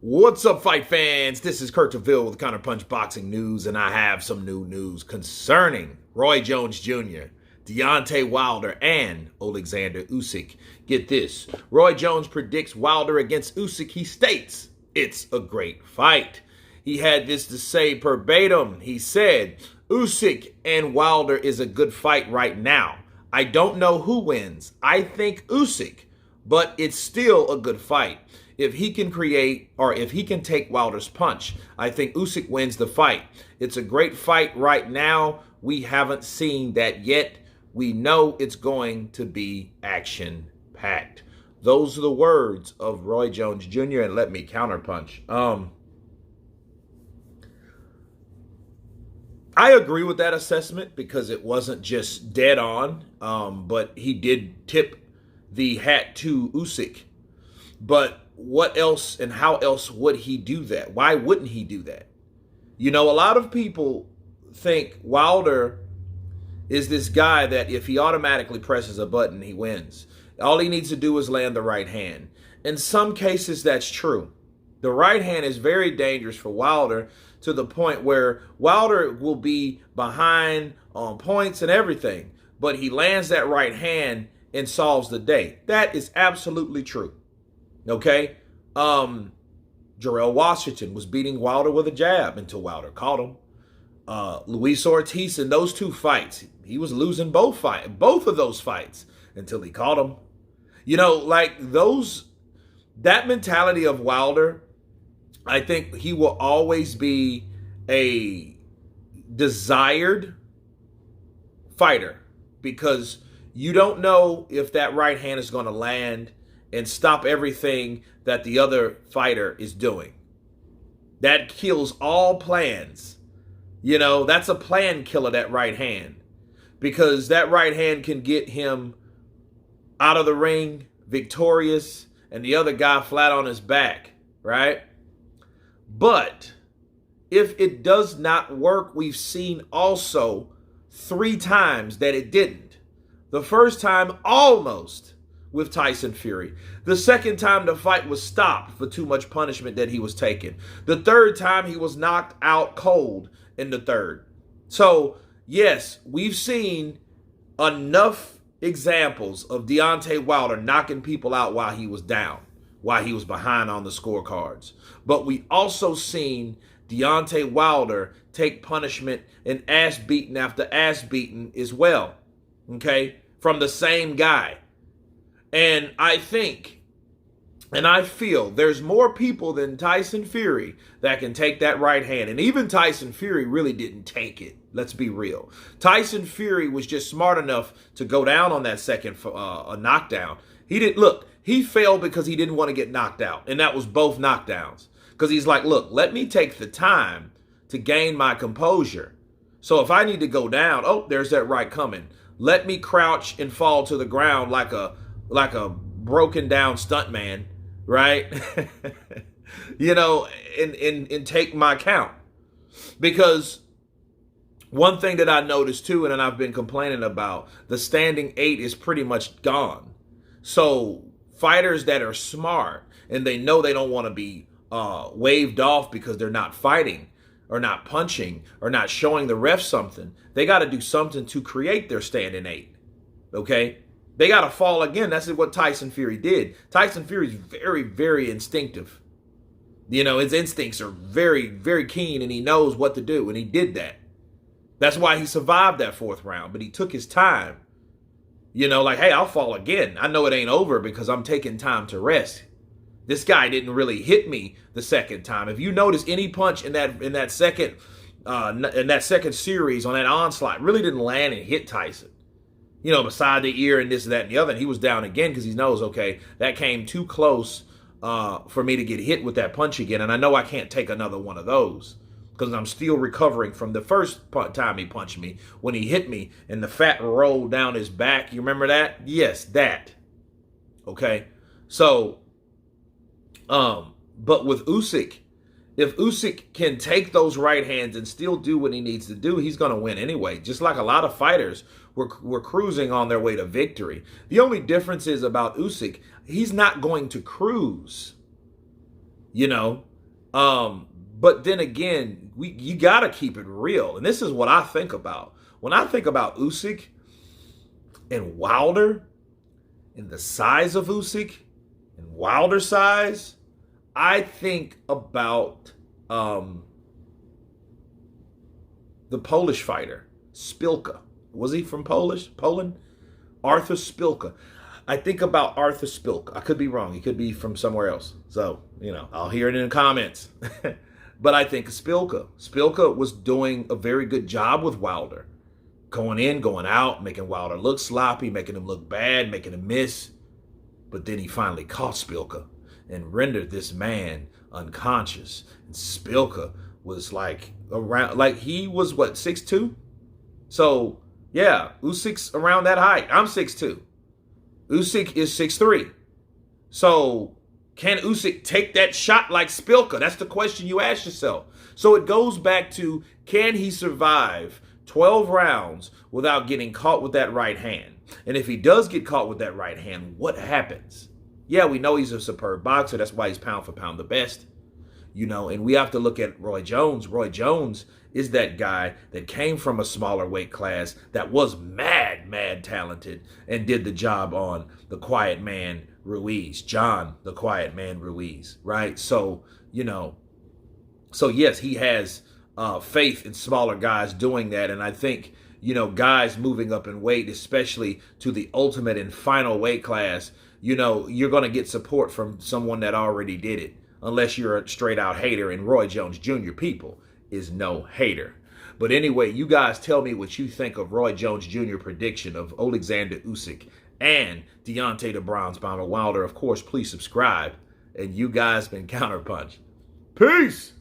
What's up, fight fans? This is Kurt DeVille with Counterpunch Boxing News, and I have some new news concerning Roy Jones Jr., Deontay Wilder, and Oleksandr Usyk. Get this. Roy Jones predicts Wilder against Usyk. He states it's a great fight. He had this to say verbatim. He said, Usyk and Wilder is a good fight right now. I don't know who wins. I think Usyk, but it's still a good fight. If he can create, or if he can take Wilder's punch, I think Usyk wins the fight. It's a great fight right now. We haven't seen that yet. We know it's going to be action-packed. Those are the words of Roy Jones Jr., and let me counterpunch. I agree with that assessment because it wasn't just dead on, but he did tip the hat to Usyk. But what else and how else would he do that? Why wouldn't he do that? You know, a lot of people think Wilder is this guy that if he automatically presses a button, he wins. All he needs to do is land the right hand. In some cases, that's true. The right hand is very dangerous for Wilder to the point where Wilder will be behind on points and everything, but he lands that right hand and solves the day. That is absolutely true. Okay? Jarrell Washington was beating Wilder with a jab until Wilder caught him. Luis Ortiz in those two fights, he was losing both of those fights until he caught him. You know, like that mentality of Wilder, I think he will always be a desired fighter because you don't know if that right hand is going to land and stop everything that the other fighter is doing. That kills all plans. You know, that's a plan killer, that right hand. Because that right hand can get him out of the ring, victorious, and the other guy flat on his back, right? But if it does not work, we've seen also 3 times that it didn't. The first time, almost, with Tyson Fury. The second time, the fight was stopped for too much punishment that he was taking. The third time, he was knocked out cold in the third. So, yes, we've seen enough examples of Deontay Wilder knocking people out while he was down, while he was behind on the scorecards. But we also seen Deontay Wilder take punishment and ass beating after ass beating as well, okay, from the same guy. And I think, and I feel, there's more people than Tyson Fury that can take that right hand. And even Tyson Fury really didn't take it. Let's be real. Tyson Fury was just smart enough to go down on that second knockdown. He failed because he didn't want to get knocked out. And that was both knockdowns. Because he's like, look, let me take the time to gain my composure. So if I need to go down, oh, there's that right coming. Let me crouch and fall to the ground like a broken down stuntman, right? You know, and take my count. Because one thing that I noticed too, and I've been complaining about, the standing 8 is pretty much gone. So fighters that are smart and they know they don't want to be waved off because they're not fighting or not punching or not showing the ref something, they got to do something to create their standing 8. Okay? They got to fall again. That's what Tyson Fury did. Tyson Fury's very, very instinctive. You know, his instincts are very, very keen, and he knows what to do, and he did that. That's why he survived that 4th round, but he took his time. You know, like, hey, I'll fall again. I know it ain't over because I'm taking time to rest. This guy didn't really hit me the second time. If you notice, any punch in that second series on that onslaught really didn't land and hit Tyson. You know, beside the ear and this, that, and the other. And he was down again because he knows, okay, that came too close for me to get hit with that punch again. And I know I can't take another one of those because I'm still recovering from the first time he punched me when he hit me and the fat rolled down his back. You remember that? Yes, that. Okay. So, but with Usyk, if Usyk can take those right hands and still do what he needs to do, he's going to win anyway. Just like a lot of fighters were cruising on their way to victory. The only difference is about Usyk, he's not going to cruise. You know, But then again, you got to keep it real. And this is what I think about. When I think about Usyk and Wilder and the size of Usyk and Wilder's size, I think about the Polish fighter, Spilka. Was he from Poland? Arthur Spilka. I think about Arthur Spilka. I could be wrong. He could be from somewhere else. So, I'll hear it in the comments. But I think Spilka. Spilka was doing a very good job with Wilder. Going in, going out, making Wilder look sloppy, making him look bad, making him miss. But then he finally caught Spilka and rendered this man unconscious. And Spilka was he was what, 6'2"? So, yeah, Usyk's around that height. I'm 6'2". Usyk is 6'3". So, can Usyk take that shot like Spilka? That's the question you ask yourself. So it goes back to, can he survive 12 rounds without getting caught with that right hand? And if he does get caught with that right hand, what happens? Yeah, we know he's a superb boxer. That's why he's pound for pound the best. And we have to look at Roy Jones. Roy Jones is that guy that came from a smaller weight class that was mad talented and did the job on the Quiet Man Ruiz, John the Quiet Man Ruiz, right? So, yes, he has faith in smaller guys doing that. And I think, guys moving up in weight, especially to the ultimate and final weight class, you're going to get support from someone that already did it. Unless you're a straight out hater, and Roy Jones Jr. people is no hater. But anyway, you guys tell me what you think of Roy Jones Jr. prediction of Oleksandr Usyk and Deontay the Bronze Bomber Wilder. Of course, please subscribe. And you guys been Counterpunch. Peace!